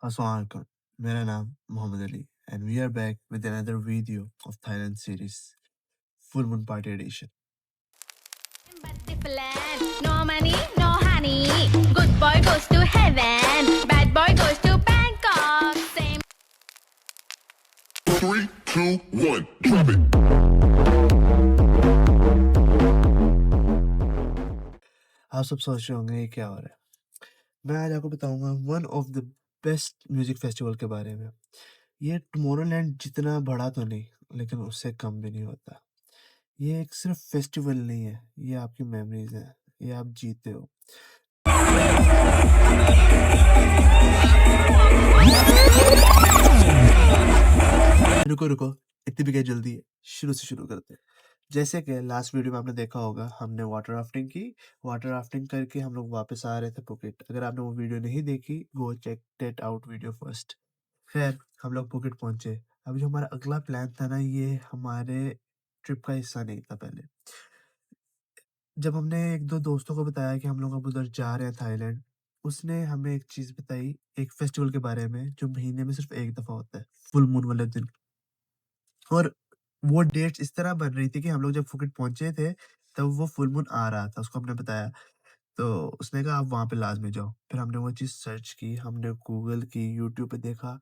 Assalamualaikum. मेरा नाम Mohammad Ali and we are back with another video of Thailand series Full Moon Party Edition. But different. No money, no honey. Good boy goes to heaven. Bad boy goes to Bangkok. Same. 3, 2, 1, drop it. आप सब सोच रहे होंगे ये क्या हो रहा है। मैं आज आपको बताऊंगा one of the best music festival के बारे में। ये टुमारोलैंड जितना बड़ा तो नहीं, लेकिन उससे कम भी नहीं होता। ये एक सिर्फ फेस्टिवल नहीं है, ये आपकी मेमोरीज है, ये आप जीते हो। रुको रुको, इतनी भी क्या जल्दी है, शुरू से शुरू करते हैं। जैसे कि लास्ट वीडियो में आपने देखा होगा, हमने वाटर राफ्टिंग की। वाटर राफ्टिंग करके हम लोग वापस आ रहे थे पुकेट। अगर आपने वो वीडियो नहीं देखी, go check that out video first. खैर, हम लोग पुकेट पहुंचे। अब जो हमारा अगला प्लान था ना, ये हमारे ट्रिप का हिस्सा नहीं था पहले। जब हमने एक दो दोस्तों को बताया कि हम लोग अब उधर जा रहे हैं थाईलैंड, उसने हमें एक चीज बताई, एक फेस्टिवल के बारे में जो महीने में सिर्फ एक दफा होता है, फुल मून वाले दिन। और वो डेट्स इस तरह बन रही थी कि हम लोग जब फुकेट पहुँचे थे, तब वो फुल मून आ रहा था, उसको हमने बताया। तो उसने कहा आप वहाँ पे लाज़मी जाओ। फिर हमने वो चीज़ सर्च की, हमने गूगल की, यूट्यूब पे देखा,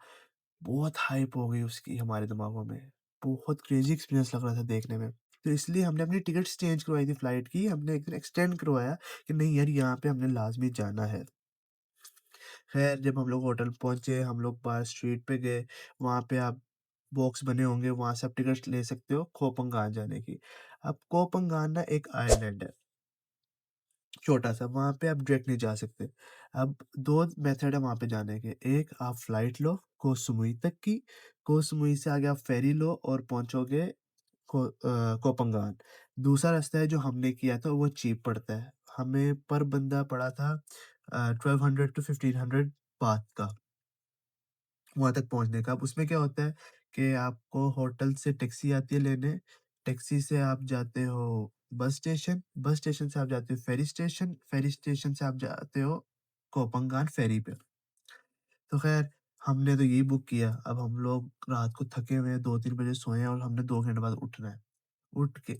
बहुत हाइप हो गई उसकी हमारे दिमागों में। बहुत क्रेज़ी एक्सपीरियंस लग रहा था देखने में। तो इसलिए हमने अपनी टिकट्स चेंज करवाई थी फ्लाइट की, हमने एक दिन एक्सटेंड करवाया कि नहीं यार, यहाँ पे हमने लाज़मी जाना है। खैर, जब हम लोग होटल पहुँचे, हम लोग बाहर स्ट्रीट पे गए, वहाँ पे आप बॉक्स बने होंगे, वहाँ से आप टिकट्स ले सकते हो कोपंगान जाने की। अब कोपंगान ना एक आइलैंड है, छोटा-सा, वहाँ पे आप डायरेक्ट नहीं जा सकते। अब 2 मेथड है वहाँ पे जाने के, एक आप फ्लाइट लो कोह समुई तक की, कोह समुई से आगे आप फेरी लो और पहुँचोगे कोपंगान। दूसरा रास्ता है जो हमने किया था, वो चीप पड़ता है। हमें पर बंदा पड़ा था 1200 टू 1500 बात का। वहाँ तक पहुँचने का। अब उसमें क्या होता है कि आपको होटल से टैक्सी आती है लेने, टैक्सी से आप जाते हो बस स्टेशन से आप जाते हो फेरी स्टेशन से आप जाते हो कोपंगान फेरी पे। तो ख़ैर, हमने तो यही बुक किया। अब हम लोग रात को थके हुए हैं, 2-3 बजे सोए हैं और हमने 2 घंटे बाद उठना है।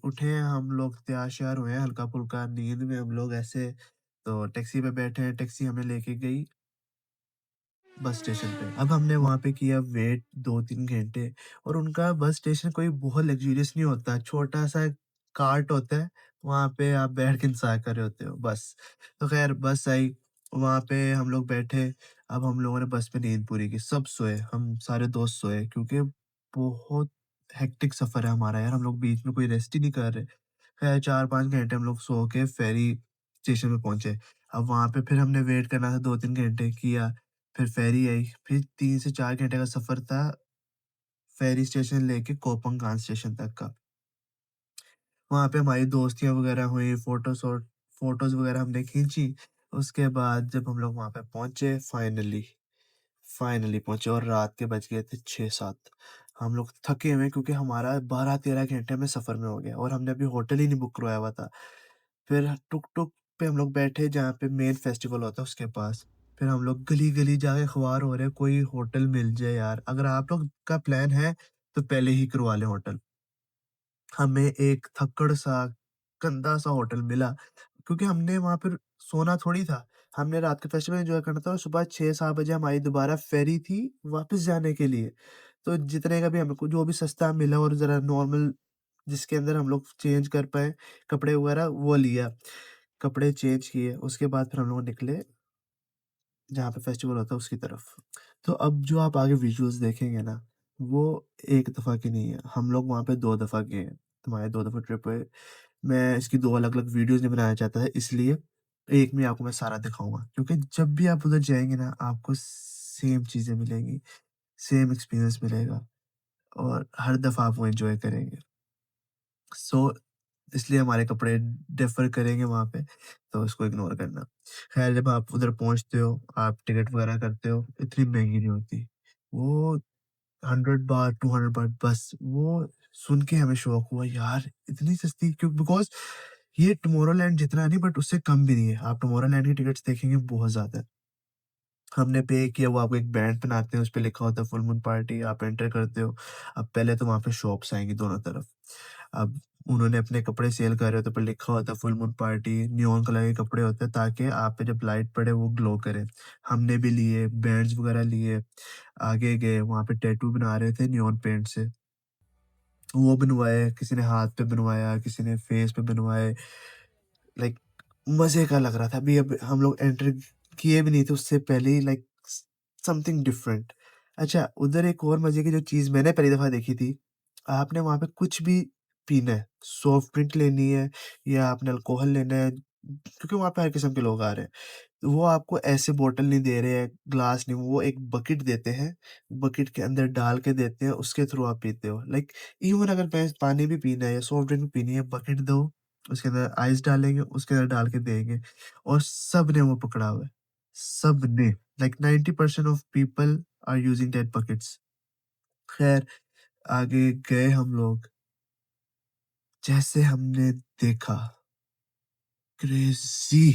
उठे हैं हम लोग, तैयार-श्यार हुए हैं, हल्का-फुल्का नींद में हम लोग ऐसे, तो टैक्सी पे बैठे हैं, टैक्सी हमें लेके गई बस स्टेशन पे। अब हमने वहाँ पे किया वेट 2-3 घंटे, और उनका बस स्टेशन कोई बहुत लग्ज़रियस नहीं होता, छोटा-सा कार्ट होता है, वहाँ पे आप बैठ के इंतज़ार कर रहे होते हो बस। तो ख़ैर बस आई, वहाँ पे हम लोग बैठे, अब हम लोगों ने बस में नींद पूरी की, सब सोए, हम सारे दोस्त सोए क्योंकि बहुत हेक्टिक सफ़र है हमारा यार, हम लोग बीच में कोई रेस्ट ही नहीं कर रहे। ख़ैर 4-5 घंटे हम लोग सो के फेरी स्टेशन पे पहुँचे। अब वहाँ पे फिर हमने वेट करना था, 2-3 घंटे किया, फिर फेरी आई, फिर 3 से 4 घंटे का सफ़र था फेरी स्टेशन लेके कोपंगान स्टेशन तक का। वहाँ पे हमारी दोस्तियाँ वग़ैरह हुई, फ़ोटोज़ वग़ैरह हमने खींची। उसके बाद जब हम लोग वहाँ पे पहुँचे फाइनली पहुँचे, और रात के बज गए थे 6-7। हम लोग थके हुए हैं क्योंकि हमारा 12-13 घंटे में सफ़र में हो गया और हमने अभी होटल ही नहीं बुक करवाया हुआ था। फिर टुक-टुक पे हम लोग बैठे जहाँ पे मेन फेस्टिवल होता है उसके पास। फिर हम लोग गली-गली जाके ख्वार हो रहे हैं, कोई होटल मिल जाए यार। अगर आप लोग का प्लान है तो पहले ही करवा लें होटल। हमें एक थक्कड़-सा, गंदा-सा होटल मिला क्योंकि हमने वहाँ पर सोना थोड़ी था। हमने रात का फेस्टिवल एन्जॉय करना था और सुबह 6-7 बजे हमारी दोबारा फेरी थी वापस जाने के लिए। तो जितने का भी हमको जो भी सस्ता मिला और ज़रा नॉर्मल, जिसके अंदर हम लोग चेंज कर पाएँ कपड़े वगैरह, वो लिया। कपड़े चेंज किए, उसके बाद फिर हम लोग निकले जहाँ पे फेस्टिवल होता है उसकी तरफ। तो अब जो आप आगे विजुअल्स देखेंगे ना, वो एक दफ़ा की नहीं है, हम लोग वहाँ पे 2 दफ़ा गए हैं। हमारे 2 दफ़ा ट्रिप है। मैं इसकी 2 अलग-अलग वीडियोज़ नहीं बनाना चाहता था, इसलिए एक में आपको मैं सारा दिखाऊँगा। क्योंकि जब भी आप उधर जाएँगे ना, आपको सेम चीज़ें मिलेंगी, सेम एक्सपीरियंस मिलेगा और हर दफ़ा आप वो एन्जॉय करेंगे। सो इसलिए हमारे कपड़े डिफ़र करेंगे वहाँ पे, तो उसको इग्नोर करना। ख़ैर, जब आप उधर पहुँचते हो, आप टिकट वग़ैरह करते हो, इतनी महँगी नहीं होती। वो 100 बाट, 200 बाट बस। वो सुन के हमें शॉक हुआ यार, इतनी सस्ती क्यों? बिकॉज़ ये टुमारोलैंड जितना नहीं, बट उससे कम भी नहीं है। आप टुमारोलैंड की टिकट्स देखेंगे बहुत ज़्यादा है। हमने पे किया, वो आपको एक बैंड पहनाते हैं, उसपे लिखा होता है फुल मून पार्टी, आप एंटर करते हो। अब पहले तो वहाँ पे शॉप्स आएँगी दोनों तरफ। अब उन्होंने अपने कपड़े सेल कर रहे होते हैं, ऊपर लिखा होता है full moon party, neon colour के कपड़े होते हैं ताकि आप पे जब लाइट पड़े वो ग्लो करे। हमने भी लिए, बैंड्स वगैरह लिए, आगे गए, वहाँ पे टैटू बना रहे थे नियॉन पेंट से। वो बनवाए, किसी ने हाथ पे बनवाया, किसी ने फेस पे बनवाए। लाइक मज़े का लग रहा था। अभी अब हम लोग एंटर किए भी नहीं थे, उससे पहले ही लाइक समथिंग डिफरेंट। अच्छा, उधर एक और मज़े की जो चीज़ मैंने पहली दफ़ा देखी थी, आपने वहाँ पे कुछ भी पीना है, सॉफ्ट ड्रिंक लेनी है या आपने अल्कोहल लेना है, क्योंकि वहाँ पे हर किस्म के लोग आ रहे हैं। तो वो आपको ऐसे बॉटल नहीं दे रहे हैं, ग्लास नहीं, वो एक बकेट देते हैं, बकेट के अंदर डाल के देते हैं, उसके थ्रू आप पीते हो। लाइक इवन अगर मैं पानी भी पीना है या सॉफ्ट ड्रिंक भी पीनी है, बकेट दो, उसके अंदर आइस डालेंगे, उसके अंदर डाल के देंगे और सबने वो पकड़ा हुआ है, सबने। Like 90% of people are using that buckets. खैर, आगे गए हम लोग, जैसे हमने देखा, क्रेज़ी।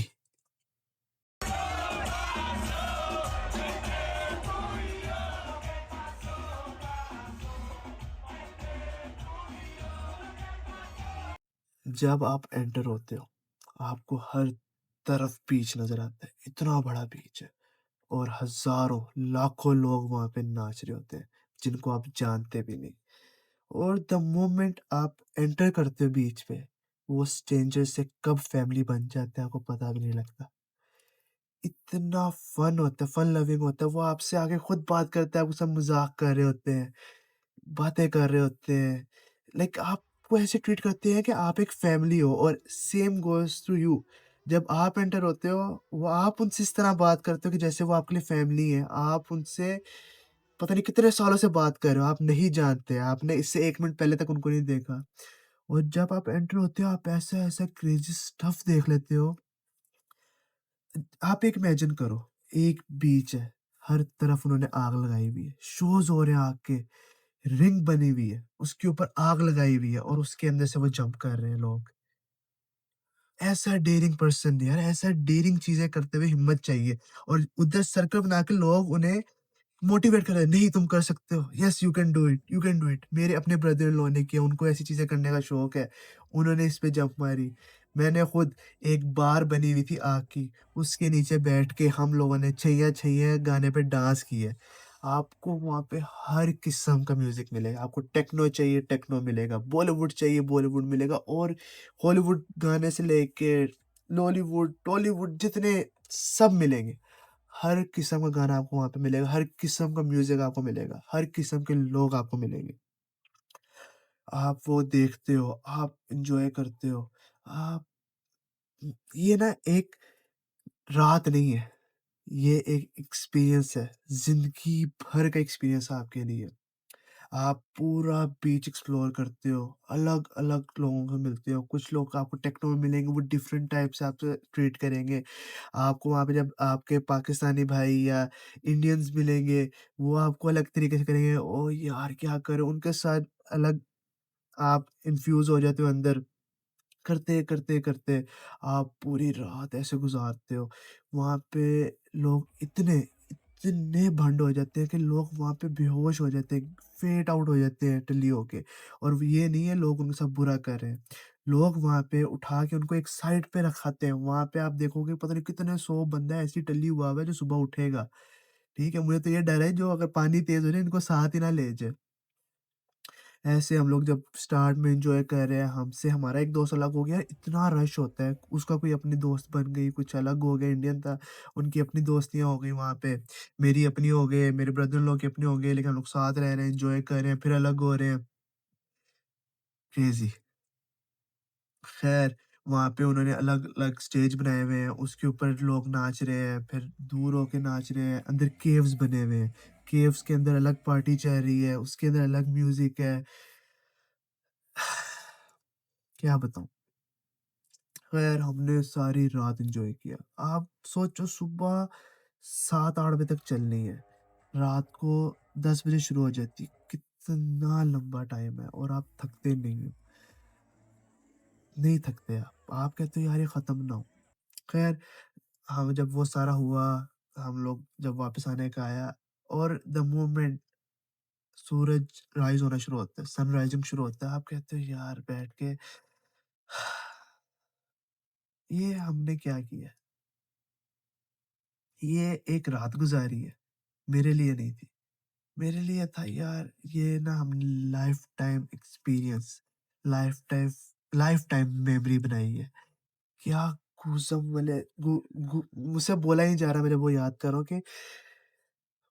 जब आप एंटर होते हो, आपको हर तरफ बीच नज़र आता है, इतना बड़ा बीच है और हज़ारों, लाखों लोग वहाँ पे नाच रहे होते हैं, जिनको आप जानते भी नहीं। और द मोमेंट आप एंटर करते हो बीच पे, वो स्ट्रेंजर से कब फैमिली बन जाते हैं, आपको पता भी नहीं लगता। इतना फन होता है, फन लविंग होता है, वो आपसे आके खुद बात करता है, आपके साथ मज़ाक कर रहे होते हैं, बातें कर रहे होते हैं। लाइक आपको ऐसे ट्रीट करते हैं कि आप एक फैमिली हो और सेम गोज़ टू यू। जब आप एंटर होते हो, वो आप उनसे इस तरह बात करते हो कि जैसे वो आपके लिए फैमिली है। आप उनसे पता नहीं कितने सालों से बात कर रहे हो, आप नहीं जानते, आपने इससे 1 मिनट पहले तक उनको नहीं देखा। और जब आप एंटर होते हो, आप ऐसा-ऐसा क्रेज़ी स्टफ़ देख लेते हो। आप एक इमेजिन करो, एक बीच है, हर तरफ उन्होंने आग लगाई हुई है, शोज़ हो रहे हैं आग के, रिंग बनी हुई है, उसके ऊपर आग लगाई हुई है और उसके अंदर से वो जंप कर रहे हैं लोग। ऐसा डेयरिंग पर्सन यार, ऐसा डेयरिंग चीज़ें करते हुए हिम्मत चाहिए। और उधर सर्कल बना के लोग उन्हें मोटिवेट कर रहे हैं, नहीं तुम कर सकते हो, yes you can do it, you can do it. मेरे अपने ब्रदर इन लॉ ने किया, उनको ऐसी चीज़ें करने का शौक है, उन्होंने इस पे जंप मारी। मैंने खुद एक बार बनी हुई थी आग की, उसके नीचे बैठ के हम लोगों ने छैया छैया गाने पे डांस किया है। आपको वहाँ पे हर किस्म का म्यूज़िक मिलेगा, आपको टेक्नो चाहिए टेक्नो मिलेगा, बॉलीवुड चाहिए बॉलीवुड मिलेगा और हॉलीवुड गाने से लेके लॉलीवुड, टॉलीवुड जितने सब मिलेंगे। हर किस्म का गाना आपको वहाँ पे मिलेगा, हर किस्म का म्यूज़िक आपको मिलेगा, हर किस्म के लोग आपको मिलेंगे। आप वो देखते हो, आप एन्जॉय करते हो। आप ये ना एक रात नहीं है, ये एक एक्सपीरियंस है, ज़िंदगी भर का एक्सपीरियंस है आपके लिए। आप पूरा बीच एक्सप्लोर करते हो, अलग-अलग लोगों से मिलते हो, कुछ लोग आपको टेक्नो में मिलेंगे, वो डिफरेंट टाइप से आपसे ट्रीट करेंगे। आपको वहाँ पे जब आपके पाकिस्तानी भाई या इंडियंस मिलेंगे, वो आपको अलग तरीके से करेंगे, ओह यार! क्या करें? उनके साथ अलग आप इन्फ्यूज़ हो जाते हो अंदर। करते आप पूरी रात ऐसे गुज़ारते हो। वहाँ पे लोग इतने भंड हो जाते हैं कि लोग वहाँ पे बेहोश हो जाते हैं, फेड आउट हो जाते हैं टल्ली होके। और ये नहीं है लोग उनके साथ बुरा कर रहे हैं। लोग वहाँ पे उठा के उनको एक साइड पे रखाते हैं। वहाँ पे आप देखोगे पता नहीं कितने 100 बंदा ऐसे ही टल्ली हुआ हुआ है जो सुबह उठेगा। ठीक है? मुझे तो ये डर है जो अगर पानी तेज़ हो जाए इनको साथ ही ना ले जाए। ऐसे हम लोग जब स्टार्ट में एन्जॉय कर रहे हैं, हमसे हमारा एक दोस्त अलग हो गया, इतना रश होता है, उसका कोई अपनी दोस्त बन गई, कुछ अलग हो गया, इंडियन था, उनकी अपनी दोस्तियाँ हो गई वहाँ पे, मेरी अपनी हो गई, मेरे ब्रदर इन लॉ की अपनी हो गई, लेकिन हम लोग साथ रह रहे हैं, एन्जॉय कर रहे हैं, फिर अलग हो रहे हैं, क्रेज़ी। खैर, वहाँ पे उन्होंने अलग-अलग स्टेज बनाए हुए हैं, उसके ऊपर लोग नाच रहे हैं, फिर दूर होके नाच रहे हैं, अंदर केव्स बने हुए हैं, केव्स के अंदर अलग पार्टी चल रही है, उसके अंदर अलग म्यूज़िक है। क्या बताऊँ? खैर हमने सारी रात एन्जॉय किया। आप सोचो सुबह 7-8 बजे तक चलनी है। रात को 10 बजे शुरू हो जाती है। कितना लंबा टाइम है और आप थकते नहीं हो। नहीं थकते आप। आप कहते हो यार ये खत्म ना हो। खैर हाँ, जब वो सारा हुआ, हम लोग जब वापस आने का आया और द मोमेंट सूरज राइज़ होना शुरू होता है, सन राइज़िंग शुरू होता है, आप कहते हो यार बैठ के ये हमने क्या किया? ये एक रात गुज़ारी है, मेरे लिए नहीं थी। मेरे लिए था यार ये ना हम life time experience, life time life time memory बनाई है। क्या गूज़अम्प वाले गू गू मुझसे बोला ही नहीं जा रहा, मेरे वो याद कर रहा हूँ कि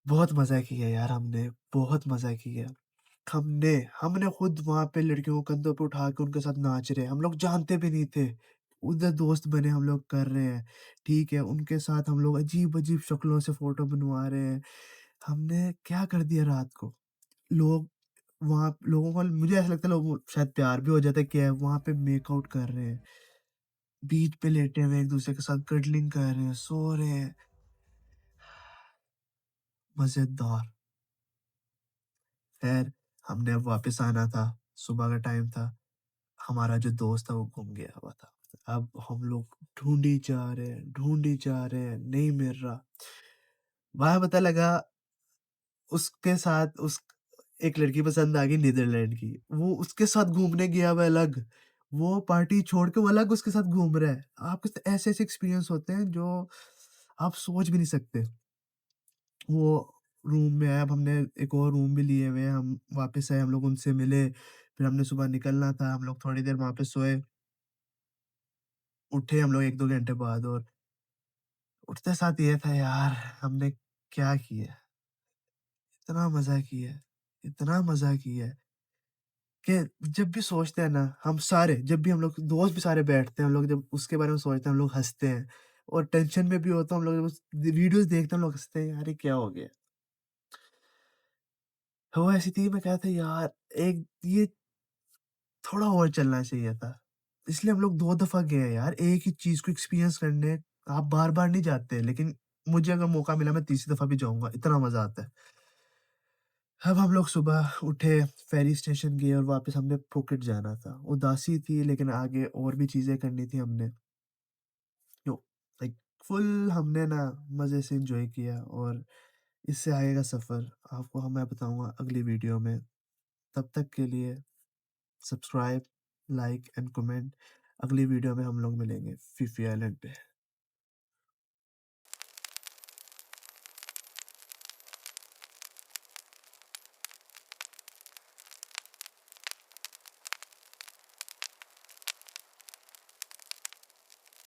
बहुत मज़ा किया यार हमने, बहुत मज़ा किया। हमने हमने खुद वहाँ पे लड़कियों को कंधों पे उठा के उनके साथ नाच रहे हैं, हम लोग जानते भी नहीं थे। उधर दोस्त बने हम लोग कर रहे हैं, ठीक है? उनके साथ हम लोग अजीब-अजीब शक्लों से फ़ोटो बनवा रहे हैं। हमने क्या कर दिया रात को, लोग वहाँ लोगों को मुझे ऐसा लगता है लोगों को शायद प्यार भी हो जाता है, क्या है वहाँ पे मेकआउट कर रहे हैं, बीच पे लेटे हुए एक-दूसरे के साथ कडलिंग कर रहे हैं, सो रहे हैं, मज़ेदार। ख़ैर हमने अब वापस आना था, सुबह का टाइम था। हमारा जो दोस्त था वो गुम गया हुआ था। अब हम लोग ढूँढी जा रहे हैं, नहीं मिल रहा। वहाँ पता लगा उसके साथ उस एक लड़की पसंद आ गई नीदरलैंड की। वो उसके साथ घूमने गया हुआ है अलग। वो पार्टी छोड़ के वो अलग उसके साथ घूम रहा है। आपके साथ ऐसे-ऐसे एक्सपीरियंस होते हैं जो आप सोच भी नहीं सकते। वो रूम में है, अब हमने एक और रूम भी लिए हुए हैं, हम वापस आए, हम लोग उनसे मिले, फिर हमने सुबह निकलना था, हम लोग थोड़ी देर वहाँ पे सोए। उठे हम लोग 1-2 घंटे बाद और उठते साथ ये था यार हमने क्या किया? इतना मज़ा किया है, इतना मज़ा किया है कि जब भी सोचते हैं ना हम सारे जब भी हम लोग दोस्त भी सारे बैठते हैं, हम लोग जब उसके बारे में सोचते हैं हम लोग हँसते हैं और टेंशन में भी हो तो हम लोग जब उस वीडियोज़ देखते हैं हम लोग हँसते हैं, यार ये क्या हो गया? हुआ ऐसी थी मैं कहा था यार एक ये थोड़ा और चलना चाहिए था। इसलिए हम लोग 2 दफ़ा गए हैं यार, एक ही चीज़ को एक्सपीरियंस करने आप बार-बार नहीं जाते, लेकिन मुझे अगर मौका मिला मैं तीसरी दफ़ा भी जाऊँगा, इतना मज़ा आता है। अब हम लोग सुबह उठे, फेरी स्टेशन गए और वापस हमने फुकेट जाना था। उदासी थी लेकिन आगे और भी चीज़ें करनी थी हमने। जो लाइक फुल हमने ना मज़े से एन्जॉय किया और इससे आगे का सफ़र आपको मैं बताऊँगा अगली वीडियो में। तब तक के लिए सब्सक्राइब, लाइक एंड कमेंट। अगली वीडियो में हम लोग मिलेंगे फीफी आइलैंड पे।